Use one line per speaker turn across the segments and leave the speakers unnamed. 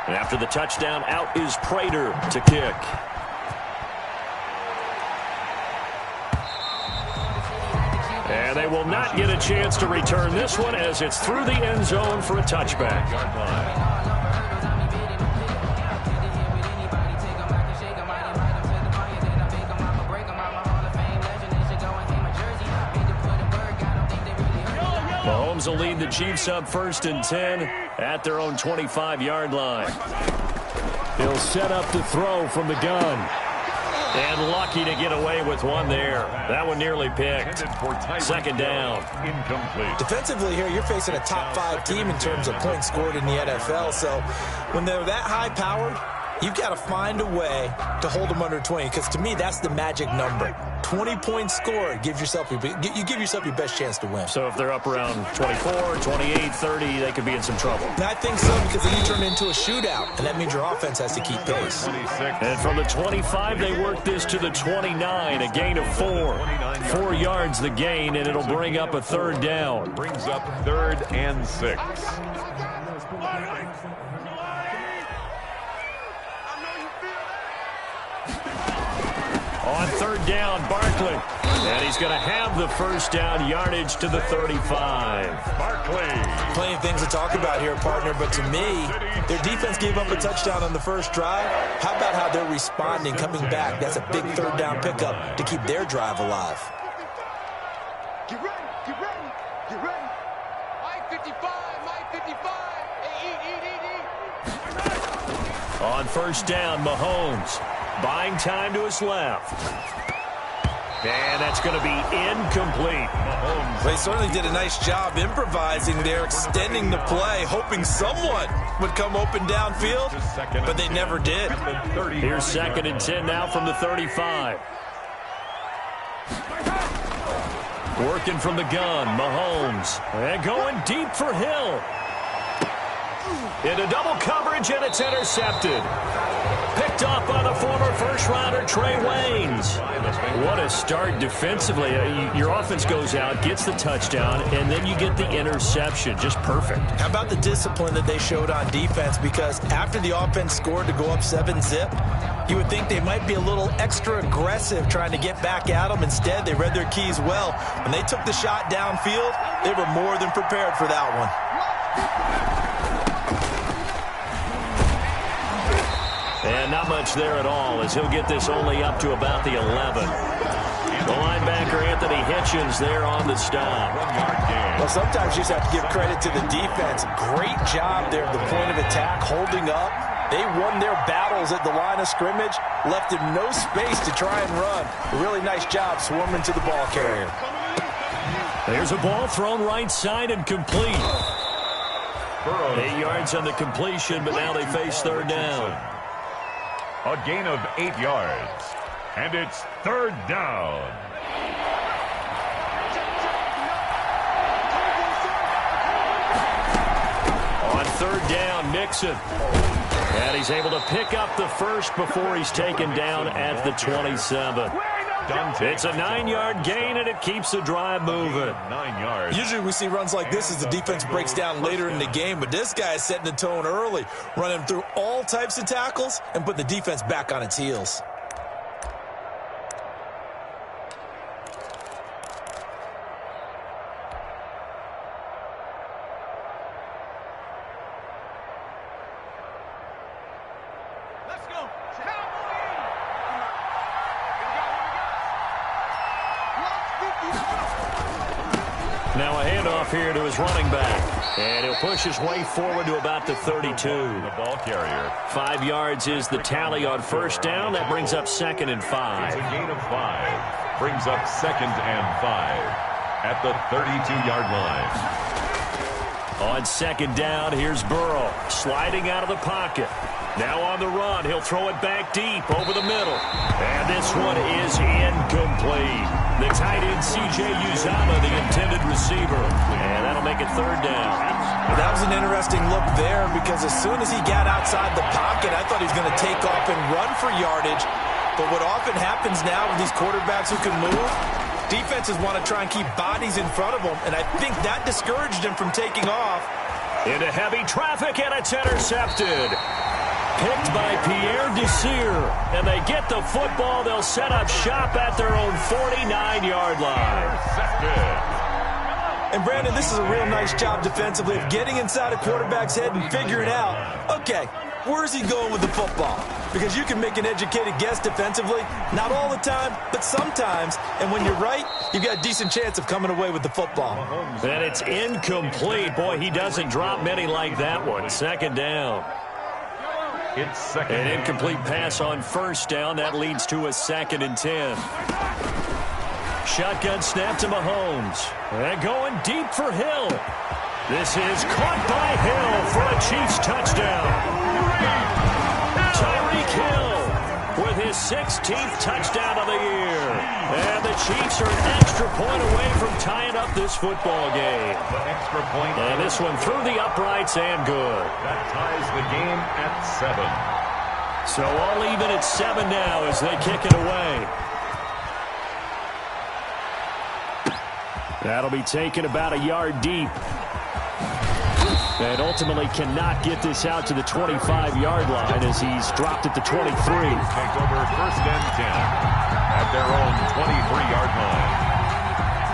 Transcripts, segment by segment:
And after the touchdown, out is Prater to kick. And they will not get a chance to return this one as it's through the end zone for a touchback. Mahomes will lead the Chiefs up 1st and 10 at their own 25-yard line. He'll set up to throw from the gun. And lucky to get away with one there. That one nearly picked. 2nd down.
Incomplete. Defensively here, you're facing a top 5 team in terms of points scored in the NFL. So when they're that high-powered, you've got to find a way to hold them under 20. Because to me, that's the magic number. 20 points scored, you give yourself your best chance to win.
So if they're up around 24, 28, 30, they could be in some trouble.
And I think so, because then you turn it into a shootout, and that means your offense has to keep pace.
And from the 25, they work this to the 29, a gain of 4. 4 yards the gain, and it'll bring up a 3rd down.
Brings up 3rd and 6.
On 3rd down, Barkley. And he's going to have the 1st down yardage to the 35.
Barkley.
Plenty of things to talk about here, partner, but to me, their defense gave up a touchdown on the first drive. How about how they're responding, coming back? That's a big 3rd down pickup to keep their drive alive.
Get ready, get ready, get ready. Mike 55, Mike 55. Eat.
On 1st down, Mahomes. Buying time to his left. And that's going to be incomplete.
They certainly did a nice job improvising there, extending the play, hoping someone would come open downfield, but they never did.
Here's 2nd and 10 now from the 35. Working from the gun, Mahomes. And going deep for Hill. Into double coverage, and it's intercepted. Picked up by the former first-rounder Trey Waynes. What a start defensively. Your offense goes out, gets the touchdown, and then you get the interception. Just perfect.
How about the discipline that they showed on defense? Because after the offense scored to go up 7-zip, you would think they might be a little extra aggressive trying to get back at them. Instead, they read their keys well. When they took the shot downfield, they were more than prepared for that one.
And not much there at all, as he'll get this only up to about the 11. The linebacker, Anthony Hitchens, there on the stop.
Well, sometimes you just have to give credit to the defense. Great job there at the point of attack, holding up. They won their battles at the line of scrimmage, left him no space to try and run. A really nice job swarming to the ball carrier.
There's a ball thrown right side and complete. 8 yards on the completion, but now they face 3rd down.
A gain of 8 yards. And it's 3rd down.
On 3rd down, Mixon. And he's able to pick up the 1st before he's taken down at the 27. It's a 9-yard gain, and it keeps the drive moving.
9 yards.
Usually we see runs like this as the defense breaks down later in the game, but this guy is setting the tone early, running through all types of tackles and putting the defense back on its heels.
Now a handoff here to his running back. And he'll push his way forward to about the 32.
The ball carrier.
5 yards is the tally on 1st down. That brings up 2nd and 5.
It's a gain of 5. Brings up 2nd and 5 at the 32-yard line.
On 2nd down, here's Burrow sliding out of the pocket. Now on the run, he'll throw it back deep over the middle. And this one is incomplete. The tight end, C.J. Uzomah, the intended receiver. And that'll make it 3rd down.
Well, that was an interesting look there because as soon as he got outside the pocket, I thought he was going to take off and run for yardage. But what often happens now with these quarterbacks who can move, defenses want to try and keep bodies in front of them, and I think that discouraged him from taking off.
Into heavy traffic, and it's intercepted. picked by Pierre Desir. And they get the football. They'll set up shop at their own 49-yard line.
And, Brandon, this is a real nice job defensively of getting inside a quarterback's head and figuring out, okay, where's he going with the football? Because you can make an educated guess defensively, not all the time, but sometimes. And when you're right, you've got a decent chance of coming away with the football.
And it's incomplete. Boy, he doesn't drop many like that one. Second down.
It's second.
An incomplete pass on first down. That leads to a 2nd and 10. Shotgun snap to Mahomes. And going deep for Hill. This is caught by Hill for a Chiefs touchdown. Tyreek Hill with his 16th touchdown of the year. And the Chiefs are an extra point away from tying up this football game.
The extra point.
And this one through the uprights and good.
That ties the game at 7.
So all even at 7 now as they kick it away. That'll be taken about a yard deep. And ultimately cannot get this out to the 25-yard line as he's dropped at the 23.
Take over 1st and 10 at their own 23-yard line.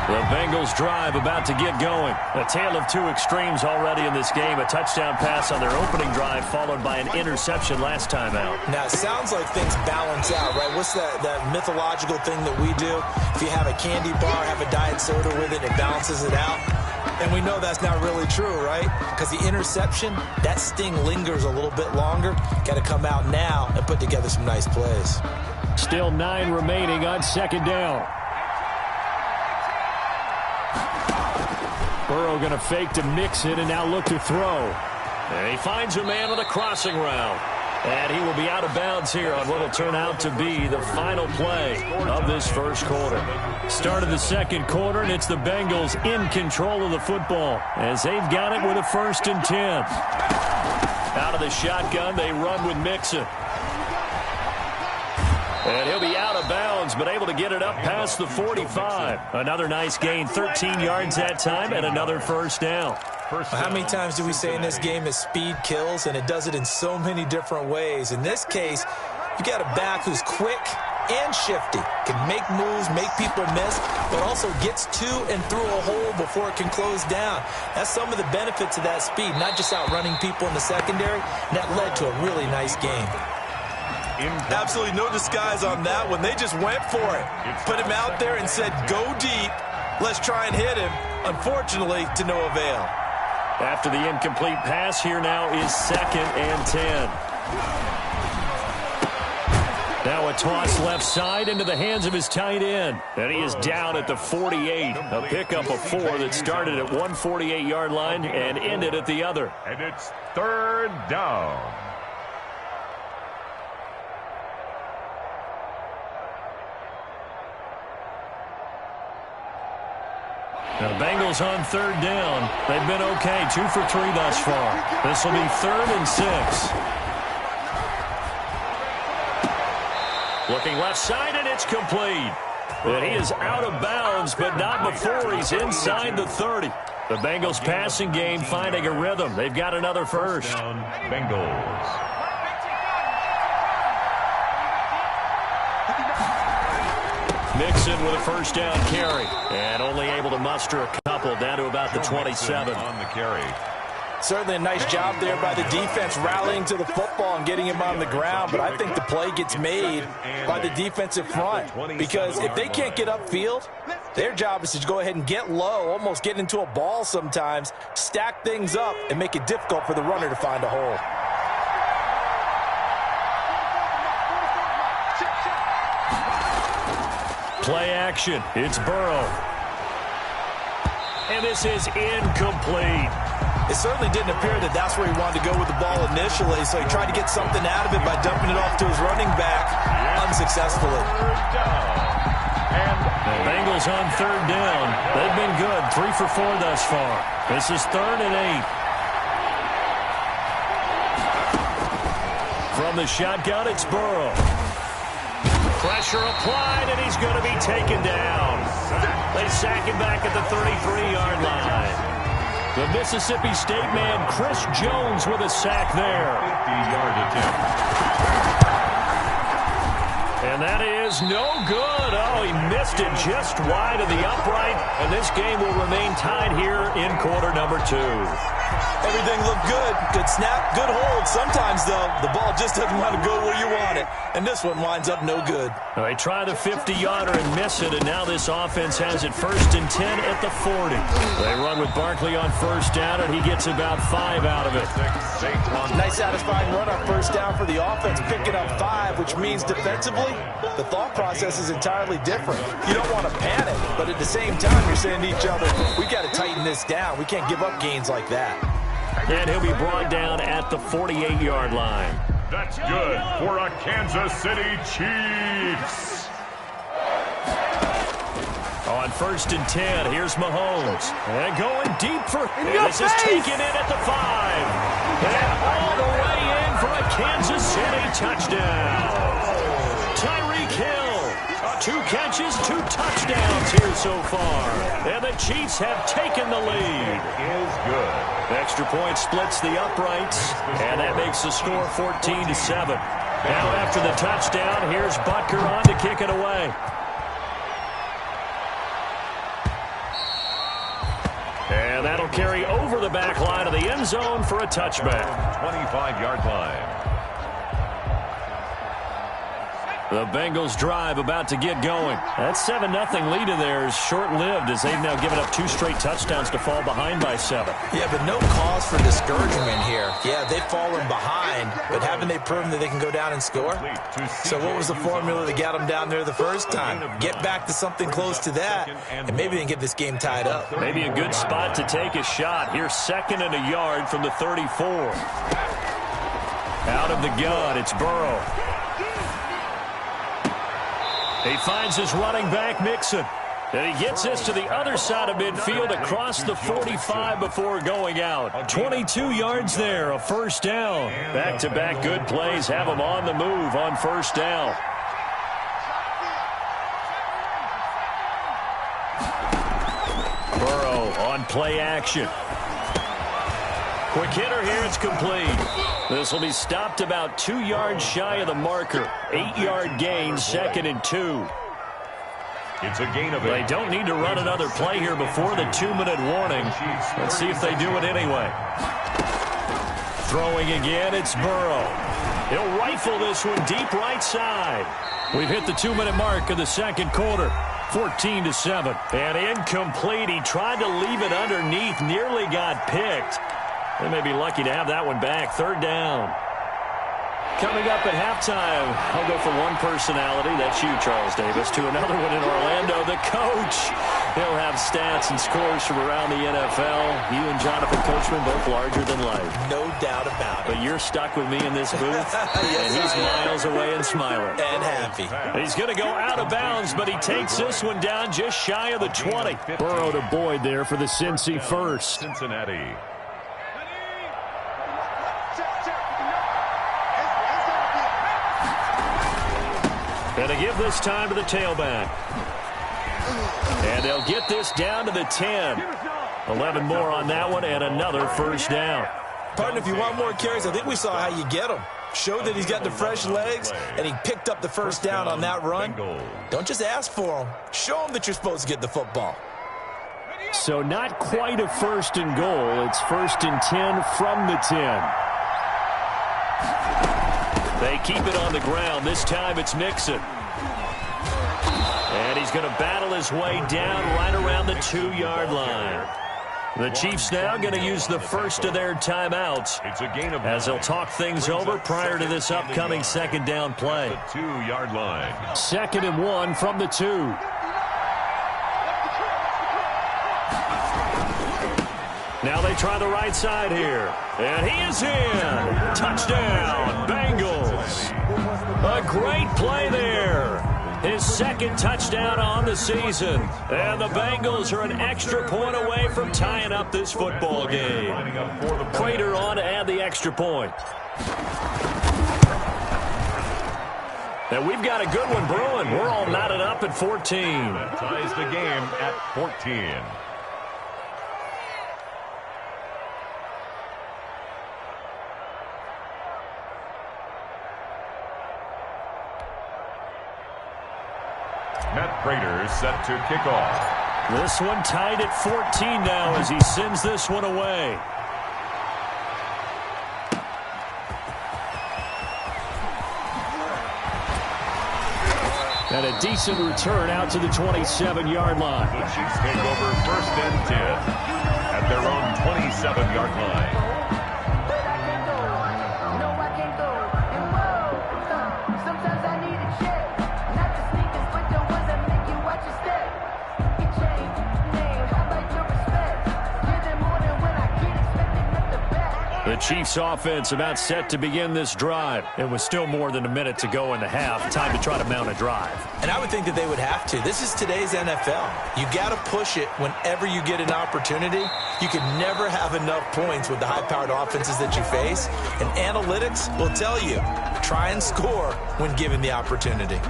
The Bengals drive about to get going. A tale of two extremes already in this game. A touchdown pass on their opening drive followed by an interception last time out.
Now, it sounds like things balance out, right? What's that mythological thing that we do? If you have a candy bar, have a diet soda with it, it balances it out. And we know that's not really true, right? Because the interception, that sting lingers a little bit longer. Got to come out now and put together some nice plays.
Still 9 remaining on 2nd down. Burrow going to fake to mix it and now look to throw. And he finds a man on a crossing route. And he will be out of bounds here on what will turn out to be the final play of this first quarter. Start of the second quarter, and it's the Bengals in control of the football as they've got it with a 1st and 10. Out of the shotgun, they run with Mixon. And he'll be out of bounds, but able to get it up past the 45. Another nice gain, 13 yards that time, and another 1st down.
How many times do we say in this game that speed kills, and it does it in so many different ways? In this case, you got a back who's quick and shifty, can make moves, make people miss, but also gets to and through a hole before it can close down. That's some of the benefits of that speed, not just outrunning people in the secondary, and that led to a really nice game. Absolutely no disguise on that one. They just went for it. Put him out there and said, go deep. Let's try and hit him. Unfortunately, to no avail.
After the incomplete pass, here now is 2nd and 10. Now a toss left side into the hands of his tight end. And he is down at the 48. A pickup of 4 that started at 148-yard line and ended at the other.
And it's 3rd down.
The Bengals on 3rd down. They've been okay, 2 for 3 thus far. This will be 3rd and 6. Looking left side, and it's complete. And he is out of bounds, but not before he's inside the 30. The Bengals passing game finding a rhythm. They've got another first.
Down, Bengals.
Mixon with a 1st down carry. And only able to muster a couple down to about the 27.
On the carry.
Certainly a nice job there by the defense rallying to the football and getting him on the ground, but I think the play gets made by the defensive front because if they can't get upfield, their job is to go ahead and get low, almost get into a ball sometimes, stack things up, and make it difficult for the runner to find a hole.
Play action. It's Burrow. And this is incomplete.
It certainly didn't appear that that's where he wanted to go with the ball initially, so he tried to get something out of it by dumping it off to his running back unsuccessfully.
The Bengals on 3rd down. They've been good, 3 for 4 thus far. This is 3rd and 8. From the shotgun, it's Burrow. Pressure applied, and he's going to be taken down. They sack him back at the 33-yard line. The Mississippi State man, Chris Jones, with a sack there.
50-yard attempt.
And that is no good. Oh, he missed it just wide of the upright. And this game will remain tied here in quarter number 2.
Everything looked good. Good snap, good hold. Sometimes, though, the ball just doesn't want to go where you want it. And this one winds up no good.
They try the 50-yarder and miss it, and now this offense has it 1st and 10 at the 40. They run with Barkley on 1st down, and he gets about 5 out of it.
Nice satisfying run on 1st down for the offense, picking up 5, which means defensively, the thought process is entirely different. You don't want to panic, but at the same time, you're saying to each other, we got to tighten this down. We can't give up gains like that.
And he'll be brought down at the 48-yard line.
That's good for a Kansas City Chiefs.
On 1st and 10, here's Mahomes. And going deep for... This is taken in at the 5. And all the way in for a Kansas City touchdown. Tyreek Hill. 2 catches, 2 touchdowns here so far. And the Chiefs have taken the lead.
Is good.
Extra point splits the uprights, and that makes the score 14-7. Now after the touchdown, here's Butker on to kick it away. And that'll carry over the back line of the end zone for a touchback.
25-yard line.
The Bengals drive about to get going. That 7-0 lead of theirs short-lived as they've now given up 2 straight touchdowns to fall behind by 7.
Yeah, but no cause for discouragement here. Yeah, they've fallen behind, but haven't they proven that they can go down and score? So what was the formula that got them down there the first time? Get back to something close to that, and maybe they can get this game tied up.
Maybe a good spot to take a shot. Here's 2nd and a yard from the 34. Out of the gun, it's Burrow. He finds his running back, Mixon. And he gets this to the other side of midfield across the 45 before going out. 22 yards there, a 1st down. Back-to-back good plays have him on the move on 1st down. Burrow on play action. Quick hitter here, it's complete. This will be stopped about 2 yards shy of the marker. 8-yard gain, 2nd and 2.
It's a gain of 8.
They don't need to run another play here before the 2-minute warning. Let's see if they do it anyway. Throwing again, it's Burrow. He'll rifle this one deep right side. We've hit the 2-minute mark of the 2nd quarter. 14-7. And incomplete. He tried to leave it underneath, nearly got picked. They may be lucky to have that one back. 3rd down. Coming up at halftime, I'll go from one personality, that's you, Charles Davis, to another one in Orlando, the coach. He'll have stats and scores from around the NFL. You and Jonathan Coachman, both larger than life.
No doubt about it.
But you're stuck with me in this booth,
Yes,
and he's miles away and smiling.
And happy.
He's going to go out of bounds, but he takes this one down just shy of the 20. Burrow to Boyd there for the Cincy first.
Cincinnati.
And to give this time to the tailback. And they'll get this down to the 10. 11 more on that one and another 1st down.
Partner, if you want more carries, I think we saw how you get them. Showed that he's got the fresh legs, and he picked up the 1st down on that run. Don't just ask for him. Show him that you're supposed to get the football.
So not quite a 1st and goal. It's 1st and 10 from the 10. They keep it on the ground. This time it's Mixon. And he's going to battle his way down right around the 2-yard line. The Chiefs now going to use the first of their timeouts as they'll talk things over prior to this upcoming 2nd down play.
The 2-yard line.
2nd and 1 from the 2. Now they try the right side here. And he is in. Touchdown, Bengals. A great play there. His 2nd touchdown on the season. And the Bengals are an extra point away from tying up this football game. Prater on to add the extra point. And we've got a good one brewing. We're all knotted up at 14.
That ties the game at 14. Matt Prater set to kick off.
This one tied at 14 now as he sends this one away. And a decent return out to the 27-yard line.
The Chiefs take over 1st and 10 at their own 27-yard line.
The Chiefs offense about set to begin this drive. It was still more than a minute to go in the half. Time to try to mount a drive.
And I would think that they would have to. This is today's NFL. You got to push it whenever you get an opportunity. You can never have enough points with the high-powered offenses that you face. And analytics will tell you, try and score when given the opportunity.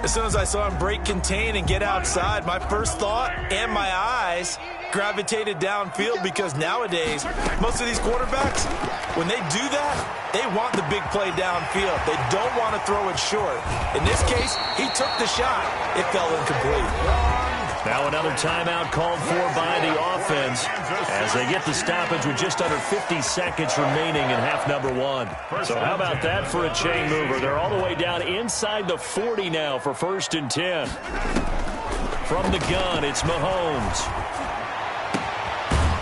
As soon as I saw him break contain and get outside, my first thought and my eyes gravitated downfield, because nowadays, most of these quarterbacks, when they do that, they want the big play downfield. They don't want to throw it short. In this case, he took the shot. It fell incomplete.
Now another timeout called for by the offense as they get the stoppage with just under 50 seconds remaining in half number one. So how about that for a chain mover? They're all the way down inside the 40 now for 1st and 10. From the gun, it's Mahomes.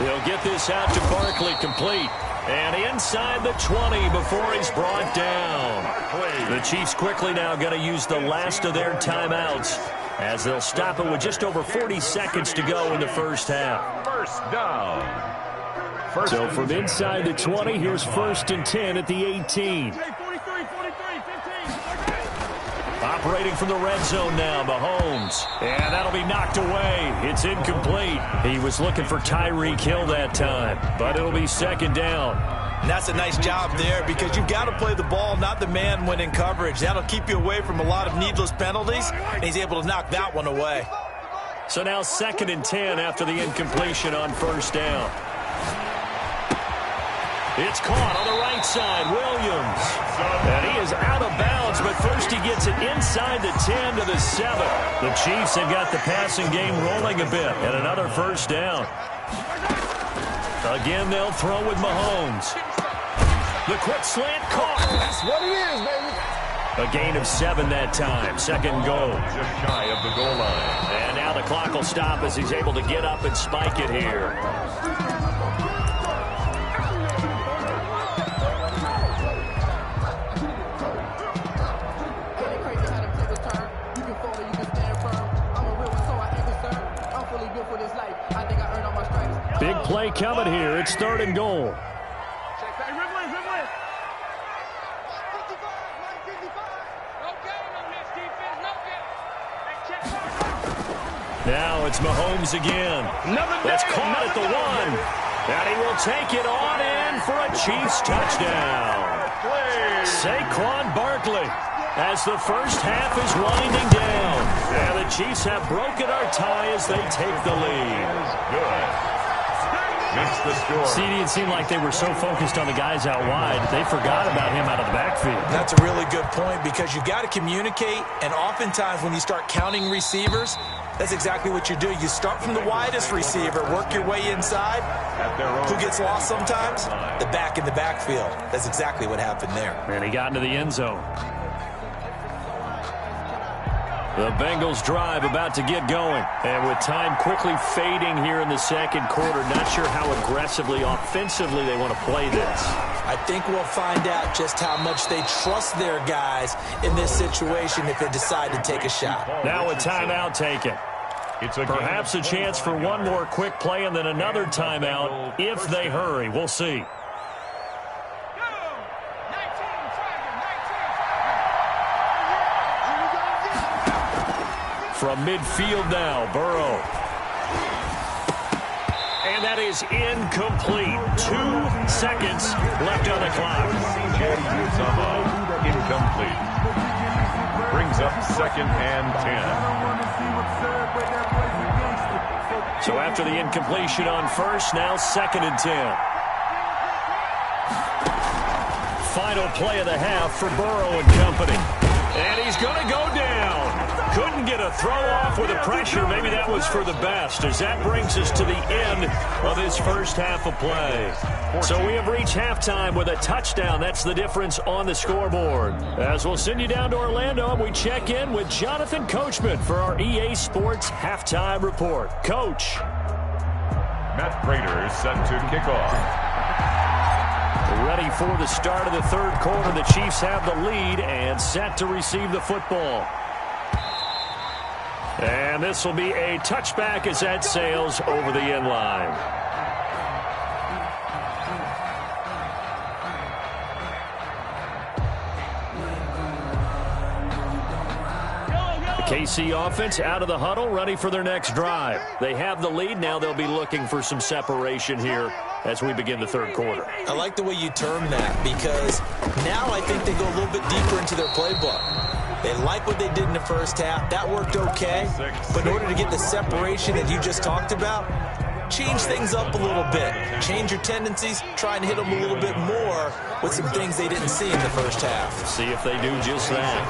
He'll get this out to Barkley, complete. And inside the 20 before he's brought down. The Chiefs quickly now going to use the last of their timeouts as they'll stop it with just over 40 seconds to go in the first half.
First down.
So from inside the 20, here's 1st and 10 at the 18. Operating from the red zone now, Mahomes. And that'll be knocked away. It's incomplete. He was looking for Tyreek Hill that time, but it'll be 2nd down.
And that's a nice job there, because you've got to play the ball, not the man when in coverage. That'll keep you away from a lot of needless penalties, and he's able to knock that one away.
So now 2nd and 10 after the incompletion on 1st down. It's caught on the right side, Williams. And he is out of bounds, but first he gets it inside the 10 to the 7. The Chiefs have got the passing game rolling a bit, and another 1st down. Again, they'll throw with Mahomes. The quick slant caught.
That's what it is, baby.
A gain of 7 that time. 2nd goal.
Just shy of the goal line.
And now the clock will stop as he's able to get up and spike it here. Big play coming here. It's 3rd and goal. Now it's Mahomes again. That's caught at the 1. And he will take it on in for a Chiefs touchdown. Saquon Barkley as the first half is winding down. And the Chiefs have broken our tie as they take the lead.
Good. Makes the score.
CD, it seemed like they were so focused on the guys out wide, they forgot about him out of the backfield.
That's a really good point, because you've got to communicate, and oftentimes when you start counting receivers, that's exactly what you do. You start from the widest receiver, work your way inside. Who gets lost sometimes? The back in the backfield. That's exactly what happened there.
And he got into the end zone. The Bengals drive about to get going. And with time quickly fading here in the 2nd quarter, not sure how aggressively, offensively they want to play this.
I think we'll find out just how much they trust their guys in this situation if they decide to take a shot.
Now a timeout taken. Perhaps a chance for one more quick play and then another timeout if they hurry. We'll see. From midfield now, Burrow. And that is incomplete. 2 seconds left on the clock.
Incomplete. Brings up 2nd and 10.
So after the incompletion on 1st, now 2nd and 10. Final play of the half for Burrow and company. And he's going to go down. Couldn't get a throw off with the pressure. Maybe that was for the best, as that brings us to the end of this first half of play. So we have reached halftime with a touchdown. That's the difference on the scoreboard. As we'll send you down to Orlando, we check in with Jonathan Coachman for our EA Sports Halftime Report. Coach.
Matt Prater set to kick off.
Ready for the start of the third quarter. The Chiefs have the lead and set to receive the football. And this will be a touchback as that sails over the end line. KC offense out of the huddle, ready for their next drive. They have the lead. Now they'll be looking for some separation here as we begin the third quarter.
I like the way you term that, because now I think they go a little bit deeper into their playbook. They like what they did in the first half. That worked okay. But in order to get the separation that you just talked about, change things up a little bit. Change your tendencies. Try and hit them a little bit more with some things they didn't see in the first half.
See if they do just that.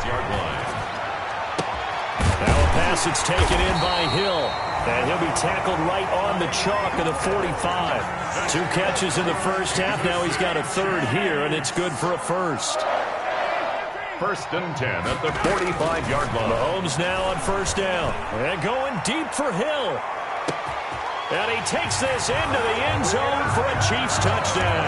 Now a pass that's taken in by Hill. And he'll be tackled right on the chalk of the 45. 2 catches in the first half. Now he's got a third here, and it's good for a first.
First and 10 at the 45-yard line.
Mahomes now on first down. And going deep for Hill. And he takes this into the end zone for a Chiefs touchdown.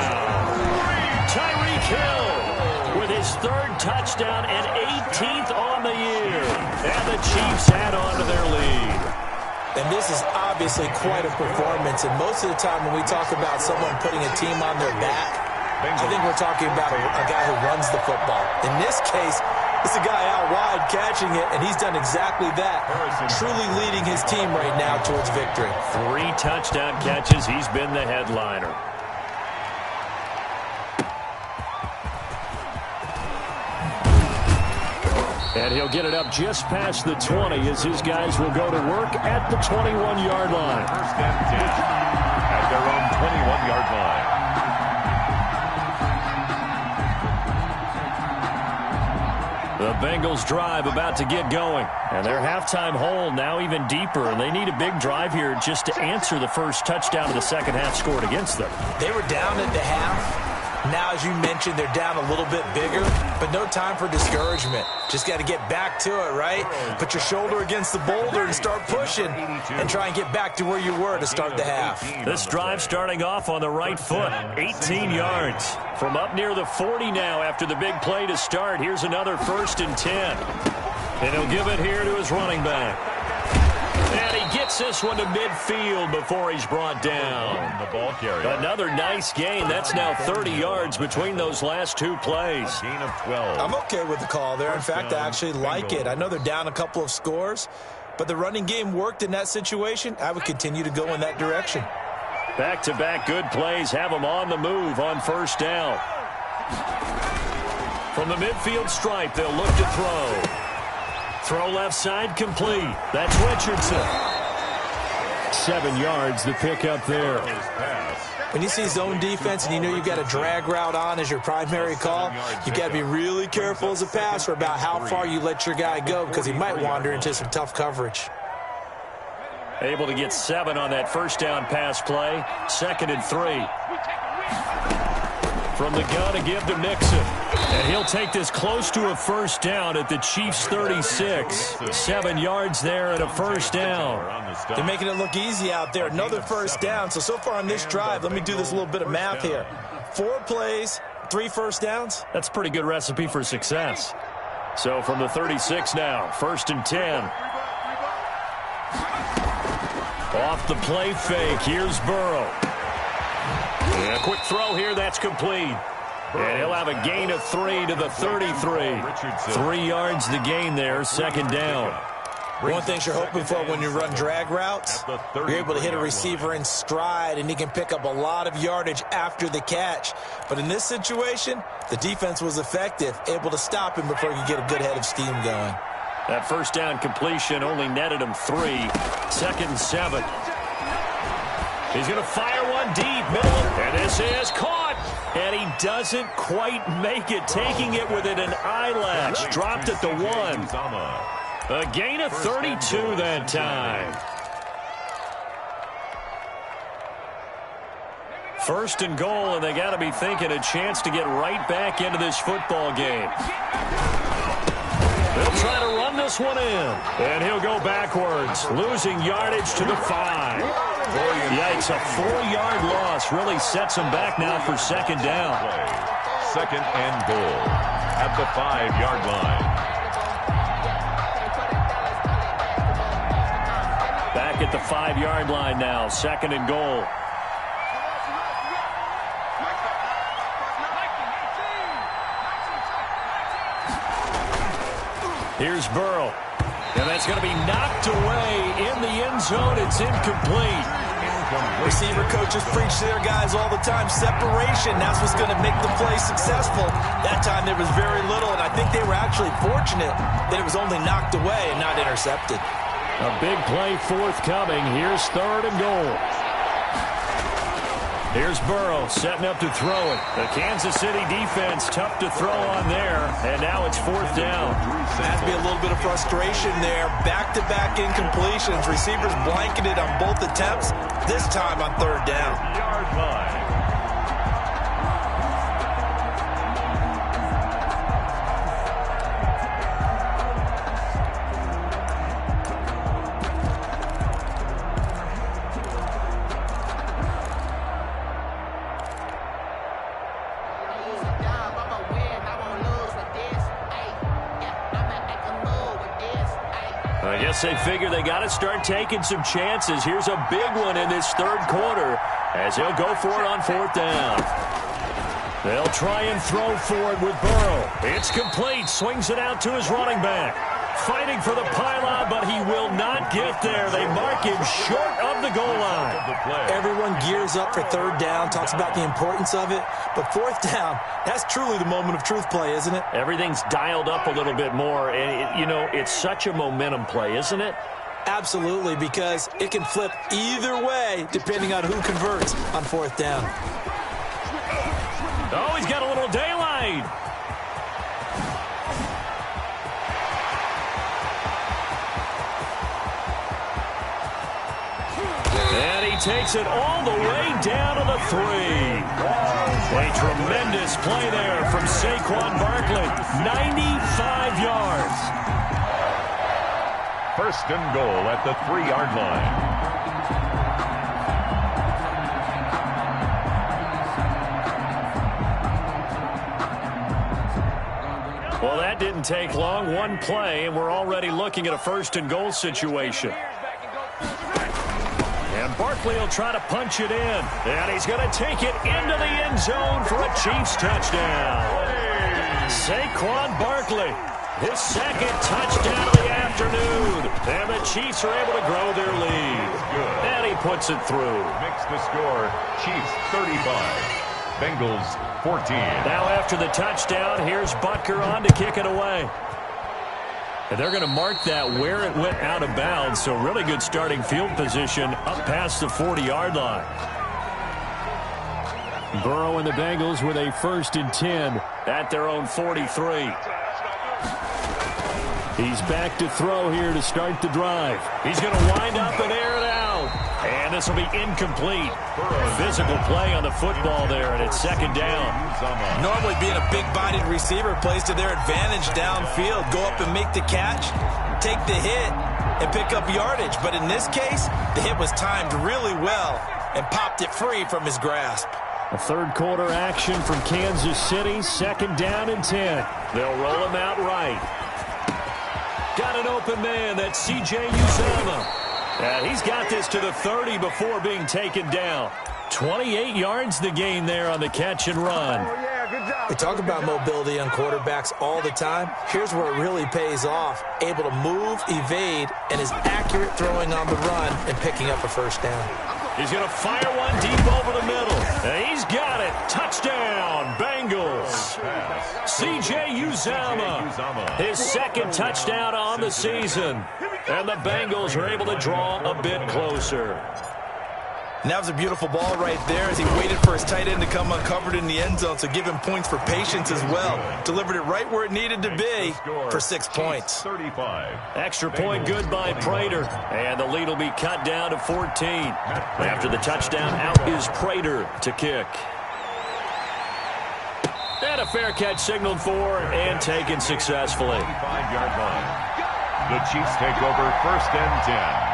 Tyreek Hill with his third touchdown and 18th on the year. And the Chiefs add on to their lead.
And this is obviously quite a performance. And most of the time when we talk about someone putting a team on their back, I think we're talking about a guy who runs the football. In this case, it's a guy out wide catching it, and he's done exactly that, truly leading his team right now towards victory.
3 touchdown catches. He's been the headliner. And he'll get it up just past the 20 as his guys will go to work at the 21-yard line.
First and 10 at their own 21-yard line.
The Bengals drive about to get going. And their halftime hole now even deeper. And they need a big drive here just to answer the first touchdown of the second half scored against them.
They were down at the half. Now, as you mentioned, they're down a little bit bigger, but no time for discouragement. Just got to get back to it, right? Put your shoulder against the boulder and start pushing and try and get back to where you were to start the half.
This drive starting off on the right foot, 18 yards. From up near the 40 now after the big play to start. Here's another first and 10. And he'll give it here to his running back. And he gets this one to midfield before he's brought down.
The ball carrier.
Another nice gain. That's now 30 yards between those last 2 plays.
Gain of 12.
I'm okay with the call there. In fact, I actually like it. I know they're down a couple of scores, but the running game worked in that situation. I would continue to go in that direction.
Back-to-back good plays have them on the move on first down. From the midfield stripe, they'll look to throw. Throw left side complete. That's Richardson. 7 yards the pick up there.
When you see zone defense and you know you've got a drag route on as your primary call, you've got to be really careful as a passer about how far you let your guy go because he might wander into some tough coverage.
Able to get 7 on that first down pass play. 2nd and 3. From the gun to give to Mixon. And he'll take this close to a first down at the Chiefs' 36. 7 yards there and a first down.
They're making it look easy out there. Another first down. So far on this drive, let me do this little bit of math here. 4 plays, 3 first downs.
That's a pretty good recipe for success. So from the 36 now, 1st and 10. Off the play fake, here's Burrow. And a quick throw here, that's complete. And he'll have a gain of 3 to the 33. 3 yards the gain there, 2nd down.
One thing you're hoping for when you run drag routes, you're able to hit a receiver in stride, and he can pick up a lot of yardage after the catch. But in this situation, the defense was effective, able to stop him before he could get a good head of steam going.
That first down completion only netted him 3. 2nd and 7. He's going to fire one deep, middle, and this is caught. And he doesn't quite make it, taking it within an eyelash. Dropped at the 1. A gain of 32 that time. First and goal, and they got to be thinking a chance to get right back into this football game. They'll try to run this one in. And he'll go backwards, losing yardage to the 5. Yikes, a 4-yard loss really sets him back now for second down.
Second and goal at the 5-yard line.
Back at the 5-yard line now, second and goal. Here's Burrow. And that's going to be knocked away in the end zone. It's incomplete.
Receiver coaches preach to their guys all the time. Separation, that's what's going to make the play successful. That time there was very little, and I think they were actually fortunate that it was only knocked away and not intercepted.
A big play forthcoming. Here's third and goal. Here's Burrow setting up to throw it. The Kansas City defense tough to throw on there, and now it's fourth down.
Has to be a little bit of frustration there. Back-to-back incompletions. Receivers blanketed on both attempts, this time on third down.
Yard line.
I guess they figure they got to start taking some chances. Here's a big one in this third quarter as he'll go for it on fourth down. They'll try and throw for it with Burrow. It's complete. Swings it out to his running back. Fighting for the pylon, but he will not get there. They mark him short of the goal line.
Everyone gears up for third down, talks about the importance of it. But fourth down, that's truly the moment of truth play, isn't it?
Everything's dialed up a little bit more. And, it's such a momentum play, isn't it?
Absolutely, because it can flip either way depending on who converts on fourth down.
Oh, he's got a little daylight. And he takes it all the way down to the 3. A tremendous play there from Saquon Barkley. 95 yards.
First and goal at the 3-yard line.
Well, that didn't take long. One play, and we're already looking at a first and goal situation. And Barkley will try to punch it in. And he's going to take it into the end zone for a Chiefs touchdown. Saquon Barkley, his second touchdown of the afternoon. And the Chiefs are able to grow their lead. And he puts it through.
Makes the score Chiefs 35, Bengals 14.
Now after the touchdown, here's Butker on to kick it away. And they're going to mark that where it went out of bounds, so really good starting field position up past the 40-yard line. Burrow and the Bengals with a 1st and 10 at their own 43. He's back to throw here to start the drive. He's going to wind up and air it out. And this will be incomplete. Physical play on the football there, and it's second down.
Normally being a big-bodied receiver plays to their advantage downfield. Go up and make the catch, take the hit, and pick up yardage. But in this case, the hit was timed really well and popped it free from his grasp.
A third quarter action from Kansas City, second down and 10. They'll roll him out right. Got an open man, that's C.J. Uzomah. And he's got this to the 30 before being taken down. 28 yards the gain there on the catch and run.
We talk about mobility on quarterbacks all the time. Here's where it really pays off. Able to move, evade, and is accurate throwing on the run and picking up a first down.
He's going to fire one deep over the middle. And he's got it. Touchdown, Bengals. C.J. Uzomah, his second touchdown on the season. And the Bengals are able to draw a bit closer.
And that was a beautiful ball right there as he waited for his tight end to come uncovered in the end zone, so give him points for patience as well. Delivered it right where it needed to be for 6 points.
35.
Extra point good by Prater. And the lead will be cut down to 14. After the touchdown, out is Prater to kick. And a fair catch signaled for and taken successfully.
25-yard line. The Chiefs take over 1st and 10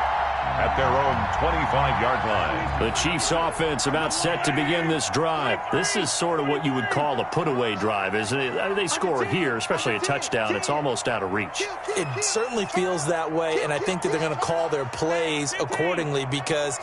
at their own 25-yard line.
The Chiefs offense about set to begin this drive. This is sort of what you would call a put-away drive, isn't it? I mean, they score here, especially a touchdown. It's almost out of reach.
It certainly feels that way, and I think that they're going to call their plays accordingly, because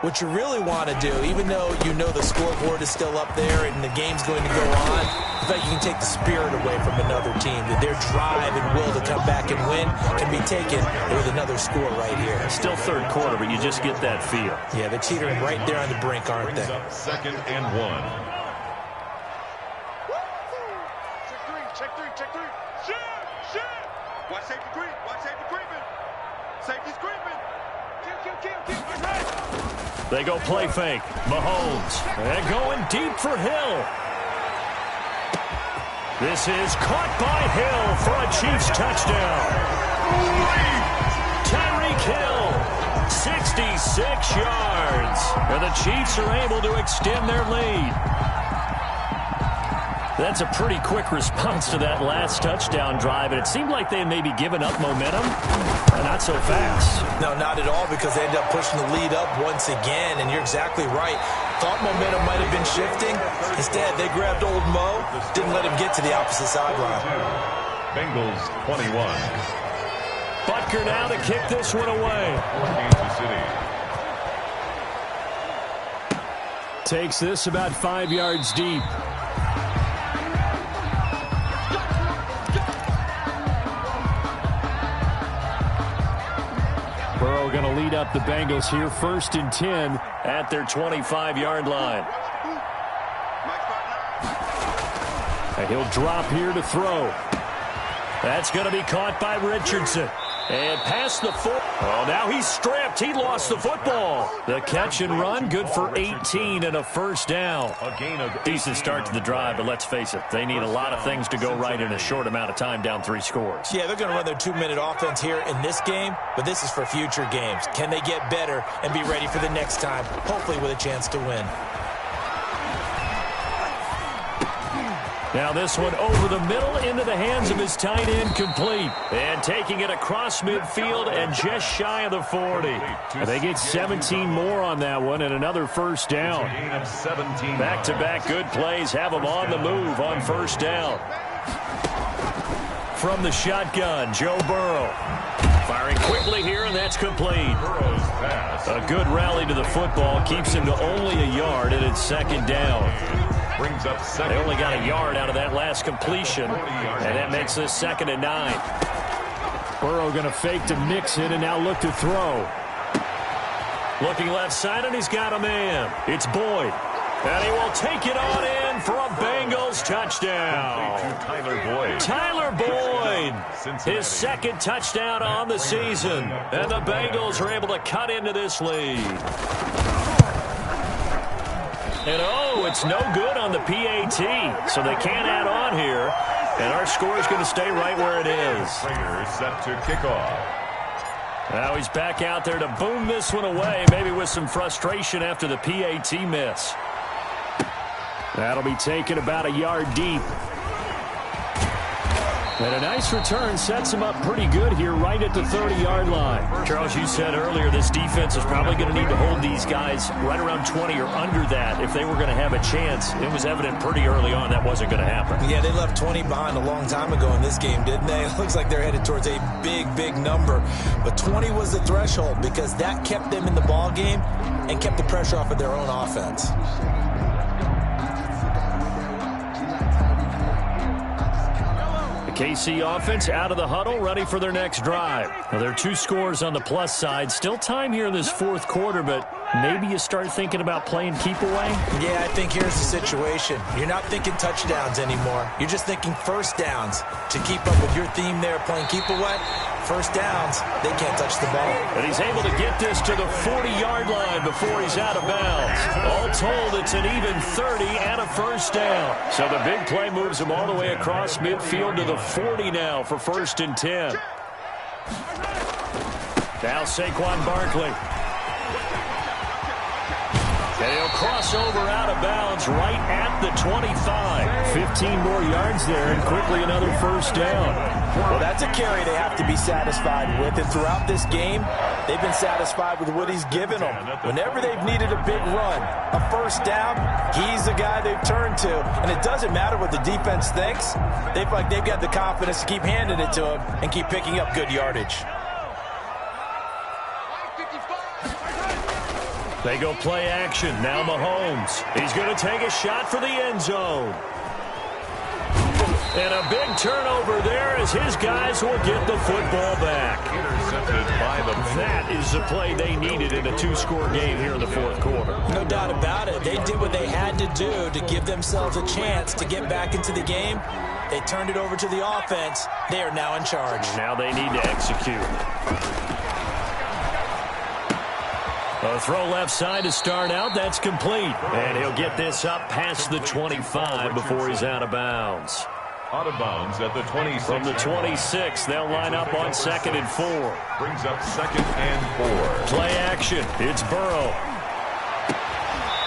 what you really want to do, even though you know the scoreboard is still up there and the game's going to go on, I feel like you can take the spirit away from another team, that their drive and will to come back and win can be taken with another score right here.
Still 3rd quarter, but you just get that feel.
Yeah, they're teetering right there on the brink, aren't they?
2nd and 1.
Check three. Shit. Watch safety creep. Watch safety creeping. Safety's creeping. Kill.
They go play fake. Mahomes. And going deep for Hill. This is caught by Hill for a Chiefs touchdown. Tyreek Hill, 66 yards. And the Chiefs are able to extend their lead. That's a pretty quick response to that last touchdown drive, and it seemed like they had maybe given up momentum. Not so fast.
No, not at all, because they ended up pushing the lead up once again, and you're exactly right. Thought momentum might have been shifting. Instead, they grabbed old Mo, didn't let him get to the opposite sideline.
Bengals 21.
Butker now to kick this one away.
Kansas City.
Takes this about 5 yards deep. Burrow going to lead up the Bengals here, 1st and 10 at their 25-yard line. And he'll drop here to throw. That's going to be caught by Richardson. And past the 4. Oh, now he's stripped. He lost the football. The catch and run, good for 18 and a 1st down.
A gain of
Decent start to the drive, but let's face it, they need a lot of things to go right in a short amount of time, down 3 scores.
Yeah, they're going to run their 2-minute offense here in this game, but this is for future games. Can they get better and be ready for the next time, hopefully with a chance to win?
Now this one over the middle into the hands of his tight end, complete. And taking it across midfield and just shy of the 40. And they get 17 more on that one and another 1st down.
gain of 17.
Back-to-back good plays have them on the move on 1st down. From the shotgun, Joe Burrow. Firing quickly here, and that's complete.
Burrow's pass.
A good rally to the football keeps him to only a yard, and it's 2nd down.
Brings up 2nd.
They only got a yard out of that last completion, and that makes this 2nd and 9. Burrow going to fake to Mixon and now look to throw. Looking left side, and he's got a man. It's Boyd. And he will take it on in for a Bengals touchdown.
Tyler Boyd.
Tyler Boyd, his 2nd touchdown on the season. And the Bengals are able to cut into this lead. And oh, it's no good on the PAT, so they can't add on here. And our score is going to stay right where it is.
Prater set to kick off.
Now he's back out there to boom this one away, maybe with some frustration after the PAT miss. That'll be taken about a yard deep. And a nice return sets him up pretty good here right at the 30-yard line. Charles, you said earlier this defense is probably going to need to hold these guys right around 20 or under that if they were going to have a chance. It was evident pretty early on that wasn't going to happen.
Yeah, they left 20 behind a long time ago in this game, didn't they? It looks like they're headed towards a big number. But 20 was the threshold because that kept them in the ball game and kept the pressure off of their own offense.
KC offense out of the huddle, ready for their next drive. Now, there are 2 scores on the plus side. Still time here in this 4th quarter, but maybe you start thinking about playing keep away?
Yeah, I think here's the situation. You're not thinking touchdowns anymore. You're just thinking 1st downs to keep up with your theme there, playing keep away. first downs, they can't touch the ball.
And he's able to get this to the 40-yard line before he's out of bounds. All told, it's an even 30 and a first down. So the big play moves him all the way across midfield to the 40 now for 1st and 10. Now Saquon Barkley. And he'll cross over out of bounds right at the 25. 15 more yards there and quickly another first down.
Well, that's a carry they have to be satisfied with. And throughout this game, they've been satisfied with what he's given them. Whenever they've needed a big run, a first down, he's the guy they've turned to. And it doesn't matter what the defense thinks. They've got the confidence to keep handing it to him and keep picking up good yardage.
They go play action. Now Mahomes. He's going to take a shot for the end zone. And a big turnover there as his guys will get the football back.
Intercepted by the...
That is the play they needed in a two-score game here in the fourth quarter.
No doubt about it. They did what they had to do to give themselves a chance to get back into the game. They turned it over to the offense. They are now in charge.
Now they need to execute. A throw left side to start out. That's complete. And he'll get this up past the 25 before he's out of bounds.
Out of bounds at the 26.
From the 26, they'll line up on 2nd and 4.
Brings up 2nd and 4.
Play action. It's Burrow.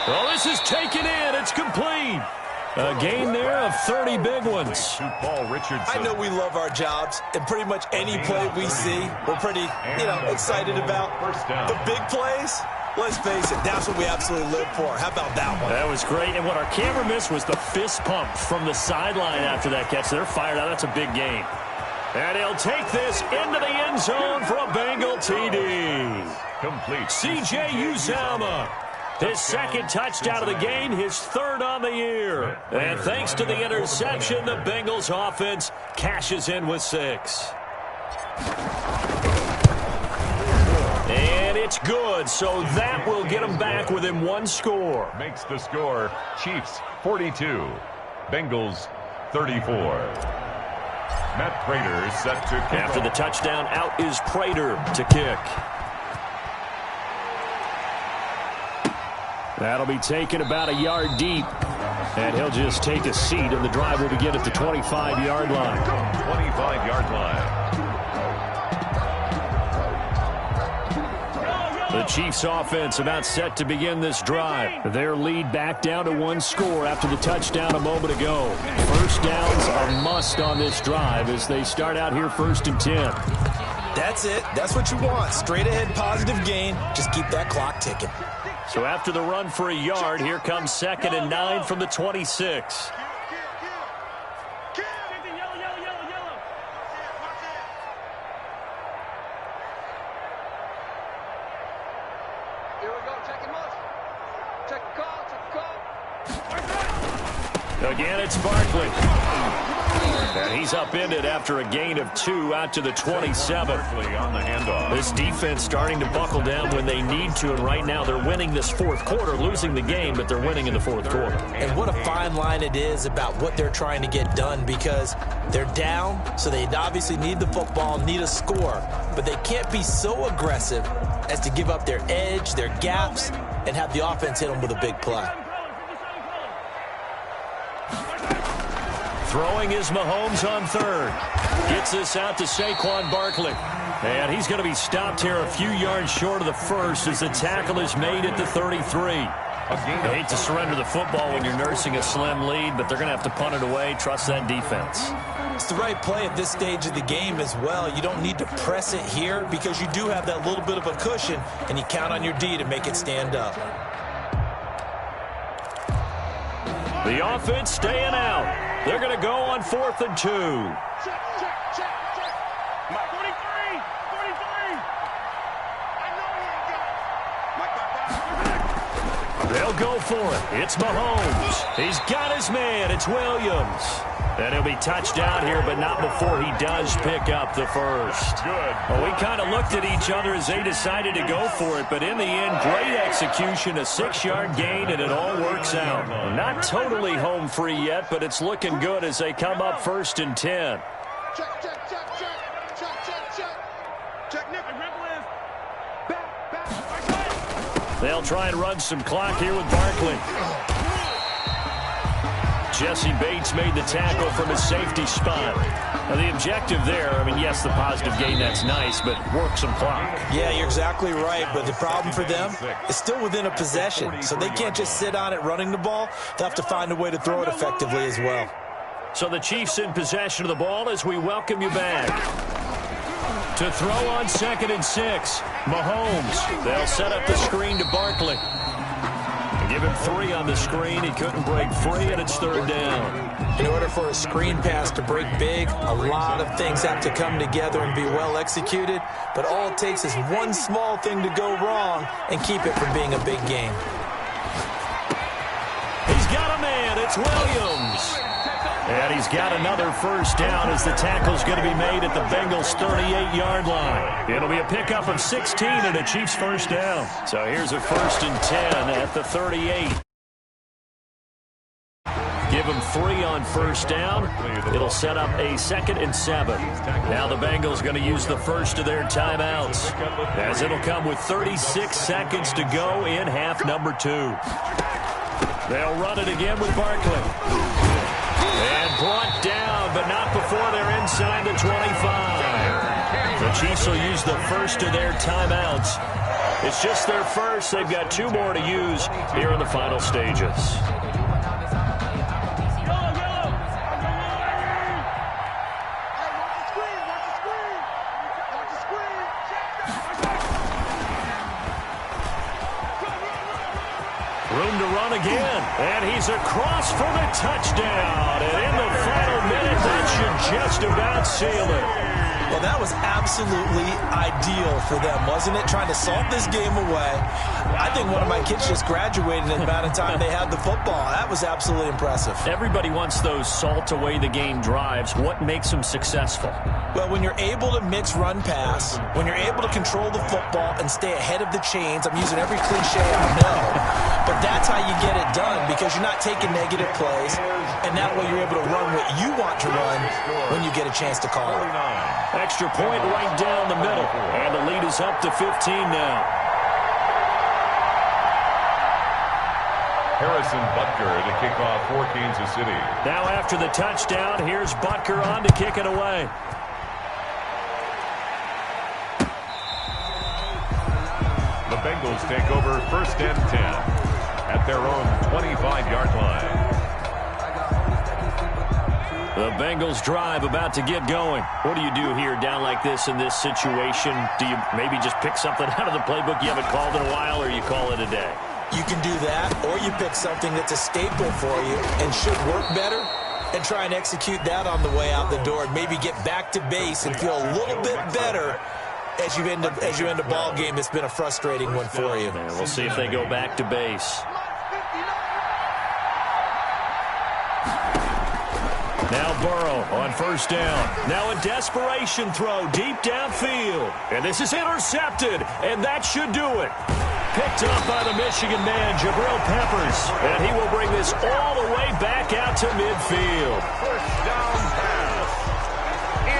Well, this is taken in. It's complete. A gain there of 30 big ones.
Paul Richardson.
I know we love our jobs, and pretty much any play we see, we're pretty, excited about. The big plays, let's face it, that's what we absolutely live for. How about that one?
That was great, and what our camera missed was the fist pump from the sideline after that catch. They're fired out. That's a big gain. And he'll take this into the end zone for a Bengal TD.
Complete.
C.J. Uzomah. His second touchdown of the game, his third on the year. And thanks to the interception, the Bengals offense cashes in with 6. And it's good, so that will get them back within 1 score.
Makes the score Chiefs 42, Bengals 34. Matt Prater set to kick.
After the touchdown, out is Prater to kick. That'll be taken about a yard deep. And he'll just take a seat, and the drive will begin at the 25-yard line.
25-yard line.
The Chiefs offense about set to begin this drive. Their lead back down to 1 score after the touchdown a moment ago. First downs a must on this drive as they start out here 1st and 10.
That's it. That's what you want. Straight ahead positive gain. Just keep that clock ticking.
So after the run for a yard, here comes 2nd and 9 from the 26. Again, it's Barkley. And he's upended after a gain of 2 out to the 27.
On the handoff.
This defense starting to buckle down when they need to, and right now they're winning this fourth quarter, losing the game, but they're winning in the fourth quarter.
And what a fine line it is about what they're trying to get done, because they're down, so they obviously need the football, need a score, but they can't be so aggressive as to give up their edge, their gaps, and have the offense hit them with a big play.
Throwing is Mahomes on 3rd. Gets this out to Saquon Barkley. And he's going to be stopped here a few yards short of the first as the tackle is made at the 33. I hate to surrender the football when you're nursing a slim lead, but they're going to have to punt it away. Trust that defense.
It's the right play at this stage of the game as well. You don't need to press it here because you do have that little bit of a cushion, and you count on your D to make it stand up.
The offense staying out. They're going to go on 4th and 2.
Check. 43.
They'll go for it. It's Mahomes. He's got his man. It's Williams. And he'll be touched down here, but not before he does pick up the first.
Good.
Well, we kind of looked at each other as they decided to go for it, but in the end, great execution, a 6-yard gain, and it all works out. Not totally home free yet, but it's looking good as they come up 1st and 10.
Check. Check Nick. Back.
They'll try and run some clock here with Barkley. Jesse Bates made the tackle from his safety spot. Now, the objective there, I mean, yes, the positive gain, that's nice, but work some clock.
Yeah, you're exactly right, but the problem for them is still within a possession, so they can't just sit on it running the ball. They'll have to find a way to throw it effectively as well.
So the Chiefs in possession of the ball as we welcome you back. To throw on 2nd and 6, Mahomes. They'll set up the screen to Barkley. Give him 3 on the screen. He couldn't break free, and it's 3rd down.
In order for a screen pass to break big, a lot of things have to come together and be well executed, but all it takes is one small thing to go wrong and keep it from being a big game.
He's got a man. It's Williams. And he's got another 1st down as the tackle's going to be made at the Bengals' 38-yard line. It'll be a pickup of 16 and a Chiefs 1st down. So here's a 1st and 10 at the 38. Give him 3 on 1st down. It'll set up a 2nd and 7. Now the Bengals going to use the first of their timeouts, as it'll come with 36 seconds to go in half number 2. They'll run it again with Barkley. And brought down, but not before they're inside the 25. The Chiefs will use the first of their timeouts. It's just their first. They've got 2 more to use here in the final stages. Room to run again, and he's across for the touchdown. And in the final minute, that should just about seal it.
Well, that was absolutely ideal for them, wasn't it? Trying to salt this game away. I think one of my kids just graduated in the amount of time they had the football. That was absolutely impressive.
Everybody wants those salt away the game drives. What makes them successful?
Well, when you're able to mix run pass, when you're able to control the football and stay ahead of the chains, I'm using every cliche I know, but that's how you get it done, because you're not taking negative plays, and that way you're able to run what you want to run when you get a chance to call it.
Extra point right down the middle, and the lead is up to 15 now.
Harrison Butker to kick off for Kansas City.
Now after the touchdown, here's Butker on to kick it away.
The Bengals take over 1st and 10 at their own 25-yard line.
The Bengals drive about to get going. What do you do here down like this in this situation? Do you maybe just pick something out of the playbook you haven't called in a while, or you call it a day?
You can do that, or you pick something that's a staple for you and should work better and try and execute that on the way out the door and maybe get back to base and feel a little bit better as you end a ball game that's been a frustrating one for you.
And we'll see if they go back to base. Now Burrow on 1st down. Now a desperation throw deep downfield. And this is intercepted, and that should do it. Picked up by the Michigan man, Jabril Peppers. And he will bring this all the way back out to midfield.
1st down pass.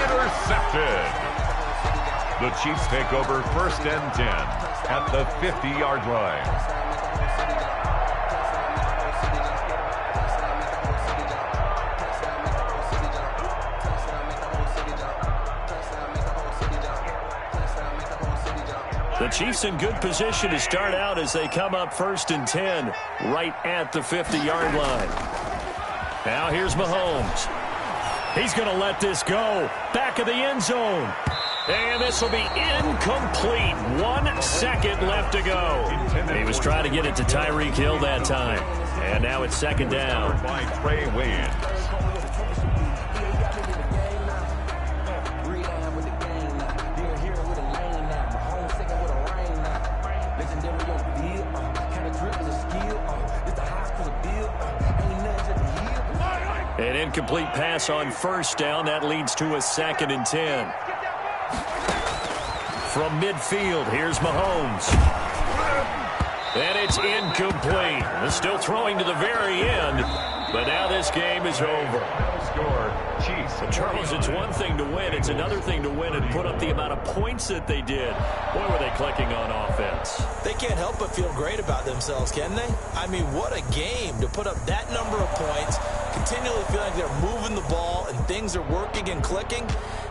Intercepted. The Chiefs take over 1st and 10 at the 50-yard line.
The Chiefs in good position to start out as they come up 1st and 10 right at the 50-yard line. Now here's Mahomes. He's going to let this go. Back of the end zone. And this will be incomplete. 1 second left to go. He was trying to get it to Tyreek Hill that time. And now it's 2nd down.
By Trey Waynes.
An incomplete pass on 1st down. That leads to a 2nd and 10. From midfield, here's Mahomes. And it's incomplete. Still throwing to the very end, but now this game is over.
score, Chiefs.
Charles, it's one thing to win. It's another thing to win and put up the amount of points that they did. Boy, were they clicking on offense.
They can't help but feel great about themselves, can they? I mean, what a game to put up that number of points, continually feel like they're moving the ball and things are working and clicking.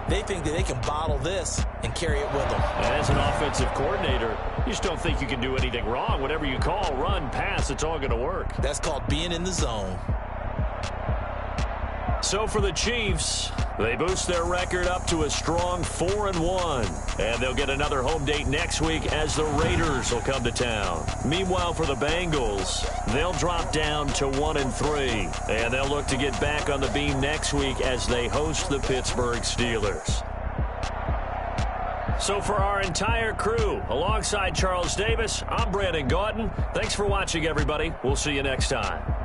They think that they can bottle this and carry it with them.
As an offensive coordinator, you just don't think you can do anything wrong. Whatever you call, run, pass, it's all going to work.
That's called being in the zone.
So for the Chiefs, they boost their record up to a strong 4-1. And they'll get another home date next week as the Raiders will come to town. Meanwhile, for the Bengals, they'll drop down to 1-3. And they'll look to get back on the beam next week as they host the Pittsburgh Steelers. So for our entire crew, alongside Charles Davis, I'm Brandon Gaudin. Thanks for watching, everybody. We'll see you next time.